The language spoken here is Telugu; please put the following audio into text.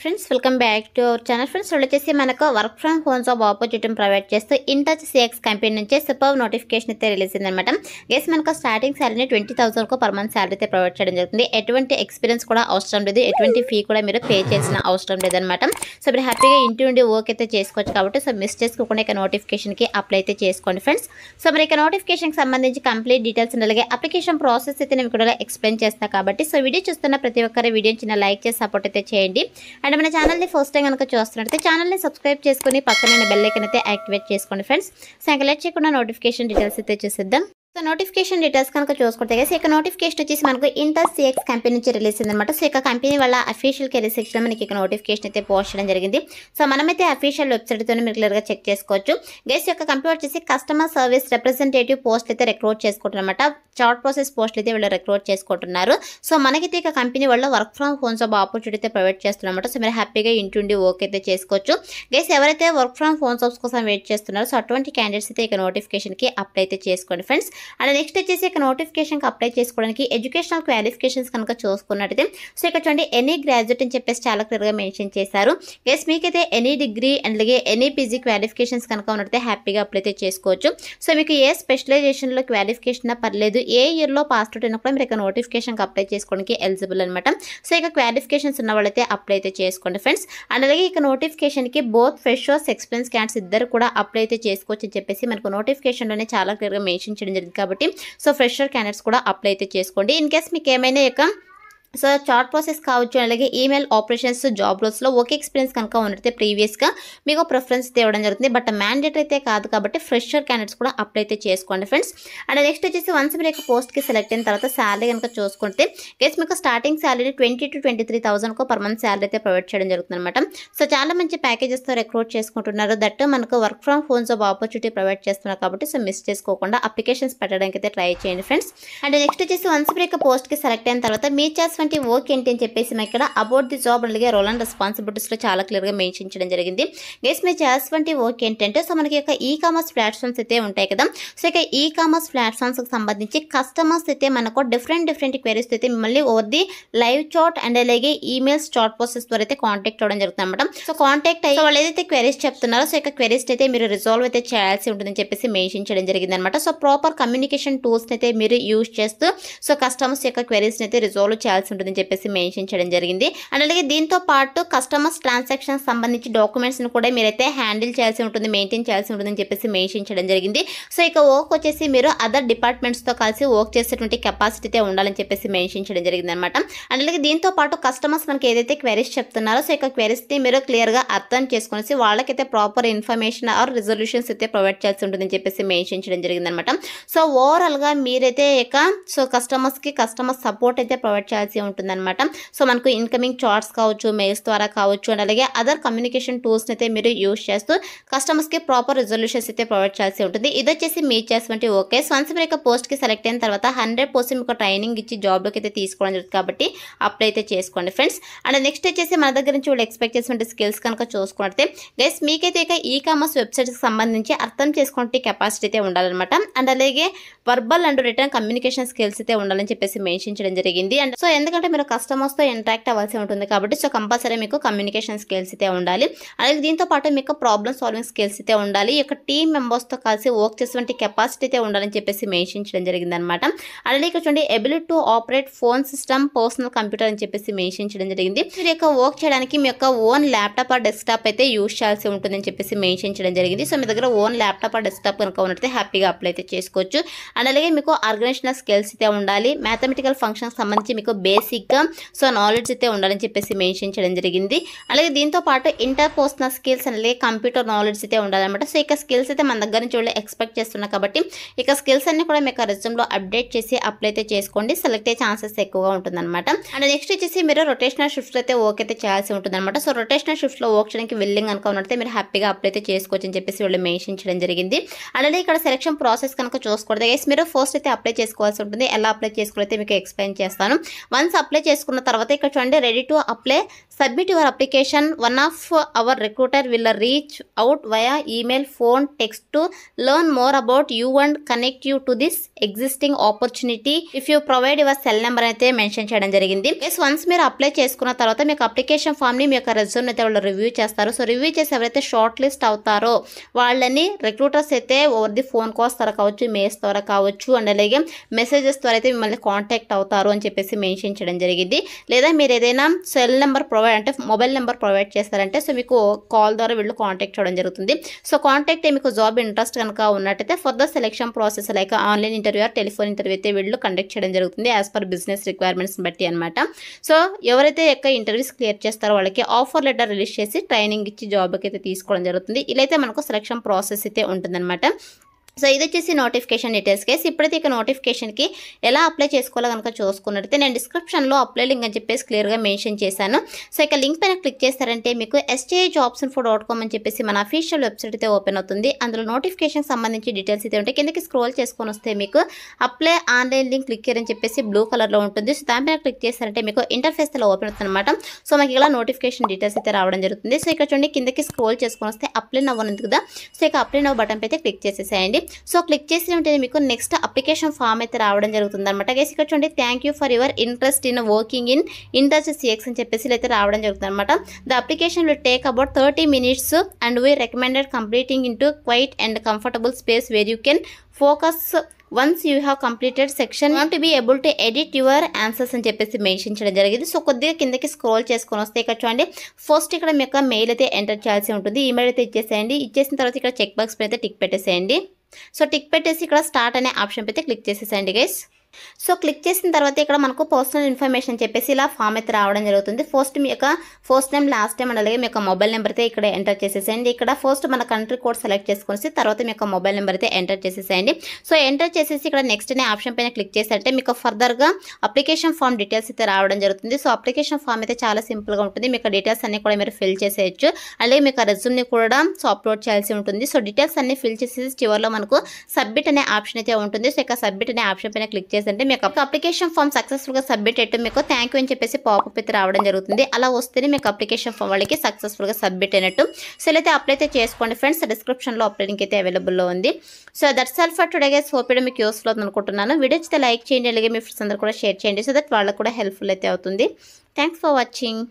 Friends welcome back to our channel friends వచ్చేసి మనకు work from home job opportunity provide చేస్తూ ఇంటచ్ సిఎక్స్ కంపెనీ నుంచి సూపర్ నోటిఫికేషన్ అయితే రిలీజ్ అయిందన్నమాట. గైస్ మనకు starting salary 20,000 per month salary అయితే ప్రొవైడ్ చేయడం జరుగుతుంది. ఎటువంటి ఎక్స్పీరియన్స్ కూడా అవసరం లేదు, ఎటువంటి ఫీ కూడా మీరు పే చేసిన అవసరం లేదనమాట. సో మీరు హ్యాపీగా ఇంటి నుండి వర్క్ అయితే చేసుకోవచ్చు కాబట్టి సో మిస్ చేసుకోకుండా ఇక నోటిఫికేషన్కి అప్లై అయితే చేసుకోండి ఫ్రెండ్స్. సో మరి ఇక నోటిఫికేషన్కి సంబంధించి కంప్లీట్ డీటెయిల్స్ అలాగే అప్లికేషన్ ప్రాసెస్ అయితే నేను కూడా ఎక్స్ప్లెయిన్ చేస్తాను కాబట్టి సో వీడియో చూస్తున్న ప్రతి ఒక్కరి వీడియోని చిన్న లైక్ చేసి సపోర్ట్ అయితే చేయండి. అండ్ మన ఛానల్ని ఫస్ట్ టైం కనుక చూస్తున్నట్లయితే ఛానల్ని సబ్స్క్రైబ్ చేసుకుని పక్కన బెల్ ఐకాన్ అయితే యాక్టివేట్ చేసుకోండి ఫ్రెండ్స్. సో ఇంకా లేట్ చేయకుండా నోటిఫికేషన్ డీటెయిల్స్ అయితే చూసేద్దాం. సో నోటిఫికేషన్ డీటెయిల్స్ కనుక చూసుకుంటే గైస్ ఇక నోటిఫికేషన్ వచ్చేసి మనకు ఇంటచ్ సిఎక్స్ కంపెనీ నుంచి రిలీజ్ అయిందన్నమాట. సో ఇక కంపెనీ వాళ్ళ అఫీషియల్ కెరీర్ సెక్షన్ మనకి ఇక నోటిఫికేషన్ అయితే పోస్ట్ చేయడం జరిగింది. సో మనమైతే అఫీషియల్ వెబ్సైట్తోనే మీరు క్లియర్గా చెక్ చేసుకోవచ్చు. గైస్ యొక్క కంపెనీ వచ్చేసి కస్టమర్ సర్వీస్ రిప్రజెంటేటివ్ పోస్ట్ అయితే రిక్రూట్ చేసుకుంటారన్నమాట. చార్ట్ ప్రాసెస్ పోస్ట్ అయితే వీళ్ళు రిక్రూట్ చేసుకుంటున్నారు. సో మనకైతే ఇక కంపెనీ వాళ్ళ work from home job opportunity అయితే ప్రొవైడ్ చేస్తున్నమాట. సో మీరు హ్యాపీగా ఇంటి వర్క్ అయితే చేసుకోవచ్చు. గైస్ ఎవరైతే వర్క్ ఫ్రమ్ హోమ్ జాబ్స్ కోసం వెయిట్ చేస్తున్నారో సో అటువంటి క్యాండిడేట్స్ అయితే ఇక నోటిఫికేషన్కి అప్లై అయితే చేసుకోండి ఫ్రెండ్స్. అండ్ నెక్స్ట్ వచ్చేసి ఇక నోటిఫికేషన్కి అప్లై చేసుకోవడానికి ఎడ్యుకేషనల్ క్వాలిఫికేషన్స్ కనుక చూసుకున్నట్టయితే సో ఇక్కడ చూడండి ఎనీ గ్రాడ్యుయేట్ అని చెప్పేసి చాలా క్లియర్గా మెన్షన్ చేశారు. గైస్ మీకైతే ఎనీ డిగ్రీ అండ్ అలాగే ఎనీ పీజీ క్వాలిఫికేషన్స్ కనుక ఉన్నట్టయితే హ్యాపీగా అప్లై అయితే చేసుకోవచ్చు. సో మీకు ఏ స్పెషలైజేషన్లో క్వాలిఫికేషన్ పర్లేదు, ఏ ఇయర్లో పాస్ అవుట్ అయినా కూడా మీరు ఇక నోటిఫికేషన్కి అప్లై చేసుకోవడానికి ఎలిజిబుల్ అనమాట. సో ఇక క్వాలిఫికేషన్స్ ఉన్న వాళ్ళైతే అప్లై అయితే చేసుకోండి ఫ్రెండ్స్. అండ్ అలాగే ఇక నోటిఫికేషన్కి బోత్ ఫ్రెషర్స్ ఎక్స్పీరియన్స్ క్యాండిడేట్స్ ఇద్దరు కూడా అప్లై అయితే చేసుకోవచ్చు అని చెప్పేసి మనకు నోటిఫికేషన్లోనే చాలా క్లియర్గా మెన్షన్ చేయడం జరిగింది కాబట్టి సో ఫ్రెషర్ క్యాండిడేట్స్ కూడా అప్లై అయితే చేసుకోండి. ఇన్ కేస్ మీకు ఏమైనా ఇక సో చార్ట్ ప్రాసెస్ కావచ్చు అలాగే ఈమెయిల్ ఆపరేషన్స్ జాబ్ రోల్స్లో ఒకే ఎక్స్పీరియన్స్ కనుక ఉన్నట్లయితే ప్రీవియస్గా మీకు ప్రిఫరెన్స్ ఇవ్వడం జరుగుతుంది. బట్ మ్యాండేటరీ అయితే కాదు కాబట్టి ఫ్రెషర్ క్యాండిడేట్స్ కూడా అప్లై అయితే చేసుకోండి ఫ్రెండ్స్. అండ్ నెక్స్ట్ వచ్చేసి వన్స్ మీరు ఇక పోస్ట్కి సెలెక్ట్ అయిన తర్వాత శాలరీ కనుక చూసుకుంటే గైస్ మీకు starting salary 20,000 to 23,000 per month salary అయితే ప్రొవైడ్ చేయడం జరుగుతుంది అనమాట. సో చాలా మంచి ప్యాకేజెస్తో రిక్రూట్ చేసుకుంటున్నారు. దట్ మనకు work from home job opportunity provide చేస్తున్నారు కాబట్టి సో మిస్ చేసుకోకుండా అప్లికేషన్స్ పెట్టడానికి అయితే ట్రై చేయండి ఫ్రెండ్స్. అండ్ నెక్స్ట్ వచ్చేసి వన్స్ మీరు ఇక పోస్ట్కి సెలెక్ట్ అయిన తర్వాత మీ వంటి వర్క్ ఏంటి అని చెప్పేసి మేము ఇక్కడ అబౌట్ ది జాబ్ అలాగే రోల్ అండ్ రెస్పాన్సిబిలిటీస్లో చాలా క్లియర్గా మెన్షన్ చేయడం జరిగింది. గైస్ మీరు చేయాల్సినటువంటి వర్క్ ఏంటంటే సో మనకి ఇక ఈ కామర్స్ ప్లాట్ఫామ్స్ అయితే ఉంటాయి కదా. సో ఇక ఈ కామర్స్ ప్లాట్ఫామ్స్కి సంబంధించి కస్టమర్స్ అయితే మనకు డిఫరెంట్ క్వైరీస్ అయితే మిమ్మల్ని over the live chat and అలాగే ఈమెయిల్స్ చాట్ ప్రాసెస్ ద్వారా అయితే కాంటాక్ట్ అవ్వడం జరుగుతుంది అనమాట. సో కాంటాక్ట్ అయ్యి వాళ్ళు ఏదైతే క్వైరీస్ చెప్తున్నారో సో ఇక క్వైరీస్ అయితే మీరు రిజాల్వ్ అయితే చేయాల్సి ఉంటుందని చెప్పేసి మెన్షన్ చేయడం జరిగింది అనమాట. సో ప్రాపర్ కమ్యూనికేషన్ టూల్స్ అయితే మీరు యూజ్ చేస్తూ సో కస్టమర్స్ యొక్క క్వైరీస్ అయితే రిజాల్వ్ చేయాల్సి ఉంటుందని చెప్పేసి మెన్షన్ చేయడం జరిగింది. అండ్ అలాగే దీంతో పాటు కస్టమర్స్ ట్రాన్సాక్షన్స్ సంబంధించి డాక్యుమెంట్స్ కూడా మీరైతే హ్యాండిల్ చేయాల్సి ఉంటుంది, మెయింటైన్ చేయాల్సి ఉంటుందని చెప్పేసి మెన్షన్ చేయడం జరిగింది. సో ఇక వర్క్ వచ్చేసి మీరు అదర్ డిపార్ట్మెంట్స్తో కలిసి వర్క్ చేసేటువంటి కెపాసిటీ అయితే ఉండాలని చెప్పేసి మెన్షన్ చేయడం జరిగింది అనమాట. అండ్ అలాగే దీంతో పాటు కస్టమర్స్ మనకి ఏదైతే క్వైరీస్ చెప్తున్నారో సో ఇక క్వైరీస్ని మీరు క్లియర్గా అర్థం చేసుకునేసి వాళ్ళకైతే ప్రాపర్ ఇన్ఫర్మేషన్ ఆర్ రిజల్యూషన్స్ అయితే ప్రొవైడ్ చేయాల్సి ఉంటుందని చెప్పేసి మెన్షన్ చేయడం జరిగింది అనమాట. సో ఓవరాల్గా మీరైతే ఇక సో కస్టమర్ సపోర్ట్ అయితే ప్రొవైడ్ చేయాల్సి ఉంటుంది అనమాట. సో మనకు ఇన్కమింగ్ చాట్స్ కావచ్చు, మెయిల్స్ ద్వారా కావచ్చు అండ్ అలాగే అదర్ కమ్యూనికేషన్ టూల్స్ని అయితే మీరు యూజ్ చేస్తూ కస్టమర్స్కి ప్రాపర్ రిజల్యూషన్స్ అయితే ప్రొవైడ్ చేయాల్సి ఉంటుంది. ఇది వచ్చేసి మీ చేసినటువంటి ఓకే. వన్స్ మీరు పోస్ట్కి సెలెక్ట్ అయిన తర్వాత 100% మీకు ట్రైనింగ్ ఇచ్చి జాబ్లోకి అయితే తీసుకోవడం జరుగుతుంది కాబట్టి అప్లై అయితే చేసుకోండి ఫ్రెండ్స్. అండ్ నెక్స్ట్ వచ్చేసి మన దగ్గర నుంచి వాళ్ళు ఎక్స్పెక్ట్ చేసినటువంటి స్కిల్స్ కనుక చూసుకుంటే గైస్ మీకైతే ఇక ఈ కామర్స్ వెబ్సైట్స్కి సంబంధించి అర్థం చేసుకుంటే కెపాసిటీ అయితే ఉండాలన్నమాట. అండ్ అలాగే verbal and return communication skills అయితే ఉండాలని చెప్పేసి మెన్షన్ చేయడం జరిగింది. అండ్ సో ఎందుకంటే మీరు కస్టమర్స్తో ఇంటరాక్ట్ అవ్వాల్సి ఉంటుంది కాబట్టి సో కంపల్సరీ మీకు కమ్యూనికేషన్ స్కిల్స్ అయితే ఉండాలి. అలాగే దీంతో పాటు మీకు ప్రాబ్లమ్ సాల్వింగ్ స్కిల్స్ అయితే ఉండాలి. ఈ యొక్క టీమ్ మెంబర్స్తో కలిసి వర్క్ చేసేటువంటి కెపాసిటీ అయితే ఉండాలని చెప్పేసి మెన్షన్ చేయడం జరిగింది అనమాట. అలాగే ఇక్కడ చూడండి ability to operate phone system, personal computer అని చెప్పేసి మెన్షన్ చేయడం జరిగింది. మీరు యొక్క వర్క్ చేయడానికి మీ యొక్క ఓన్ ల్యాప్టాప్ ఆర్ డెస్క్టాప్ అయితే యూజ్ చేయాల్సి ఉంటుందని చెప్పేసి మెన్షన్ చేయడం జరిగింది. సో మీ దగ్గర ఓన్ ల్యాప్టాప్ ఆర్ డెస్క్టాప్ కనుక ఉన్నట్లయితే హ్యాపీగా అప్లై అయితే చేసుకోవచ్చు. అండ్ అలాగే మీకు ఆర్గనైజేషనల్ స్కిల్స్ అయితే ఉండాలి. మ్యాథమెటికల్ ఫంక్షన్స్ సంబంధించి మీకు బేసిక్గా సో నాలెడ్జ్ అయితే ఉండాలని చెప్పేసి మెన్షన్ చేయడం జరిగింది. అలాగే దీంతో పాటు ఇంటర్పర్సనల్ స్కిల్స్ అలాగే కంప్యూటర్ నాలెడ్జ్ అయితే ఉండాలన్నమాట. సో ఇక స్కిల్స్ అయితే మన దగ్గర నుంచి వాళ్ళు ఎక్స్పెక్ట్ చేస్తున్నారు కాబట్టి ఇక స్కిల్స్ అన్ని కూడా మీకు రెజ్యూమ్లో అప్డేట్ చేసి అప్లై అయితే చేసుకోండి. సెలెక్ట్ అయ్యే ఛాన్సెస్ ఎక్కువగా ఉంటుందన్నమాట. అండ్ నెక్స్ట్ వచ్చేసి మీరు రొటేషనల్ షిఫ్ట్ అయితే వర్క్ అయితే చేయాల్సి ఉంటుందన్నమాట. సో రొటేషనల్ షిఫ్ట్లో వర్క్ చేయడానికి విల్లింగ్ కనుక ఉన్నట్లయితే మీరు హ్యాపీగా అప్లై అయితే చేసుకోవచ్చు అని చెప్పేసి వాళ్ళు మెన్షన్ చేయడం జరిగింది. అలాగే ఇక్కడ సెలక్షన్ ప్రాసెస్ కనుక చూసుకోవద్దు గైస్ మీరు ఫస్ట్ అయితే అప్లై చేసుకోవాల్సి ఉంటుంది. ఎలా అప్లై చేసుకోవాలైతే మీకు ఎక్స్ప్లెయిన్ చేస్తాను. వన్స్ అప్లై చేసుకున్న తర్వాత ఇక్కడ చూడండి ready to apply submit your application one of our recruiter will reach out via email phone text to learn more about you and connect you to this existing opportunity if you provide your cell number అయితే మెన్షన్ చేయడం జరిగింది. వన్స్ మీరు అప్లై చేసుకున్న తర్వాత మీకు అప్లికేషన్ ఫామ్ని మీ యొక్క రెజ్యూమ్ అయితే వాళ్ళు రివ్యూ చేస్తారు. సో రివ్యూ చేసి ఎవరైతే షార్ట్ లిస్ట్ అవుతారో వాళ్ళని రిక్రూటర్స్ అయితే ఓవర్ ది ఫోన్ కాల్స్ ద్వారా కావచ్చు, మెయిల్స్ ద్వారా కావచ్చు అండ్ అలాగే మెసేజెస్ ద్వారా అయితే మిమ్మల్ని కాంటాక్ట్ అవుతారు అని చెప్పేసి మెన్షన్ చేయడం జరిగింది. లేదా మీరు ఏదైనా సెల్ నెంబర్ అంటే మొబైల్ నెంబర్ ప్రొవైడ్ చేస్తారంటే సో మీకు కాల్ ద్వారా వీళ్ళు కాంటాక్ట్ చేయడం జరుగుతుంది. సో కాంటాక్ట్ మీకు జాబ్ ఇంట్రెస్ట్ కనుక ఉన్నట్టయితే further selection process like online interview or telephone interview అయితే వీళ్ళు కండక్ట్ చేయడం జరుగుతుంది యాజ్ పర్ బిజినెస్ రిక్వైర్మెంట్స్ బట్టి అనమాట. సో ఎవరైతే యొక్క ఇంటర్వ్యూస్ క్లియర్ చేస్తారో వాళ్ళకి ఆఫర్ లెటర్ రిలీజ్ చేసి ట్రైనింగ్ ఇచ్చి జాబ్కి అయితే తీసుకోవడం జరుగుతుంది. ఇలా అయితే మనకు సెలెక్షన్ ప్రాసెస్ అయితే ఉంటుందన్నమాట. సో ఇది వచ్చేసి నోటిఫికేషన్ డీటెయిల్స్ కేసు. ఇప్పుడైతే ఇక నోటిఫికేషన్కి ఎలా అప్లై చేసుకోవాలో కనుక చూసుకున్నట్టయితే నేను డిస్క్రిప్షన్లో అప్లై లింక్ అని చెప్పేసి క్లియర్గా మెన్షన్ చేశాను. సో ఇక లింక్ పైన క్లిక్ చేస్తారంటే మీకు sjobsinfo.com అని చెప్పేసి మన అఫీషియల్ వెబ్సైట్ అయితే ఓపెన్ అవుతుంది. అందులో నోటిఫికేషన్ సంబంధించి డీటెయిల్స్ అయితే ఉంటాయి. కిందకి స్క్రోల్ చేసుకొని వస్తే మీకు అప్లై ఆన్లైన్ లింక్ క్లిక్ అని చెప్పేసి బ్లూ కలర్లో ఉంటుంది. సో దానిపైన క్లిక్ చేస్తారంటే మీకు ఇంటర్ఫేస్ ఇలా ఓపెన్ అవుతుంది అనమాట. సో మనకి ఇలా నోటిఫికేషన్ డీటెయిల్స్ అయితే రావడం జరుగుతుంది. సో ఇక్కడ చూడండి కిందకి స్క్రోల్ చేసుకొని వస్తే అప్లై నవ్ అని ఉంది కదా. సో ఇక అప్లై నవ్ బటన్ అయితే క్లిక్ చేసేసేయండి. సో క్లిక్ చేసి ఉంటే మీకు నెక్స్ట్ అప్లికేషన్ ఫామ్ అయితే రావడం జరుగుతుంది అనమాట. గైస్ ఇక్కడ చూడండి thank you for your interest in working in InTouch CX అని చెప్పేసి అయితే రావడం జరుగుతుంది అనమాట. The application will take about 30 minutes and we recommended completing into quiet and comfortable space where you can focus once you have completed section want to be able to edit your answers అని చెప్పేసి మెన్షన్ చేయడం జరిగింది. సో కొద్దిగా కిందకి స్క్రోల్ చేసుకొని వస్తే ఇక్కడ చూడండి ఫస్ట్ ఇక్కడ మీ యొక్క మెయిల్ అయితే ఎంటర్ చేయాల్సి ఉంటుంది. ఈమెయిల్ అయితే ఇచ్చేసేయండి. ఇచ్చేసిన తర్వాత ఇక్కడ చెక్ బాక్స్ పై అయితే టిక్ పెట్టేసేయండి. సో టిక్ పెట్టేసి ఇక్కడ స్టార్ట్ అనే ఆప్షన్ అయితే క్లిక్ చేసేసేయండి గైస్. సో క్లిక్ చేసిన తర్వాత ఇక్కడ మనకు పర్సనల్ ఇన్ఫర్మేషన్ చెప్పేసి ఇలా ఫామ్ అయితే రావడం జరుగుతుంది. ఫస్ట్ మీ యొక్క first name, last name and అలాగే మీ యొక్క మొబైల్ నెంబర్ అయితే ఇక్కడ ఎంటర్ చేసేసేయండి. ఇక్కడ ఫస్ట్ మన కంట్రీ కోడ్ సెలెక్ట్ చేసుకొని తర్వాత మీ యొక్క మొబైల్ నెంబర్ అయితే ఎంటర్ చేసేసేయండి. సో ఎంటర్ చేసేసి ఇక్కడ నెక్స్ట్ అనే ఆప్షన్ పైన క్లిక్ చేసారంటే మీకు ఫర్దర్గా అప్లికేషన్ ఫామ్ డీటెయిల్స్ అయితే రావడం జరుగుతుంది. సో అప్లికేషన్ ఫామ్ అయితే చాలా సింపుల్గా ఉంటుంది. మీకు డీటెయిల్స్ అన్ని కూడా మీరు ఫిల్ చేసేయచ్చు. అలాగే మీకు రెజ్యూమ్ని కూడా సో అప్లోడ్ చేయాల్సి ఉంటుంది. సో డీటెయిల్స్ అన్ని ఫిల్ చేసేసి చివరిలో మనకు సబ్మిట్ అనే ఆప్షన్ అయితే ఉంటుంది. సో ఇక సబ్మిట్ అనే ఆప్షన్ పైన క్లిక్ చేస్తే మీకు అప్లికేషన్ ఫామ్ సక్సెస్ఫుల్గా సబ్మిట్ అయితే మీకు థ్యాంక్ యూ అని చెప్పేసి పాపప్ అయితే రావడం జరుగుతుంది. అలా వస్తేనే మీకు అప్లికేషన్ ఫామ్ వాళ్ళకి సక్సెస్ఫుల్గా సబ్మిట్ అయినట్టు. సో ఇలా అయితే అప్లై అయితే చేసుకోండి ఫ్రెండ్స్. డిస్క్రిప్షన్లో అప్లై లింక్ అయితే అవైలబుల్లో ఉంది. So that's all for today guys. Hope మీకు యూస్ఫుల్ అవుతుంది అనుకుంటున్నాను. వీడియో అయితే లైక్ చేయండి, అలాగే మీ ఫ్రెండ్స్ అందరూ కూడా షేర్ చేయండి. సో దట్ వాళ్ళకు కూడా హెల్ప్ఫుల్ అయితే అవుతుంది. Thanks for watching.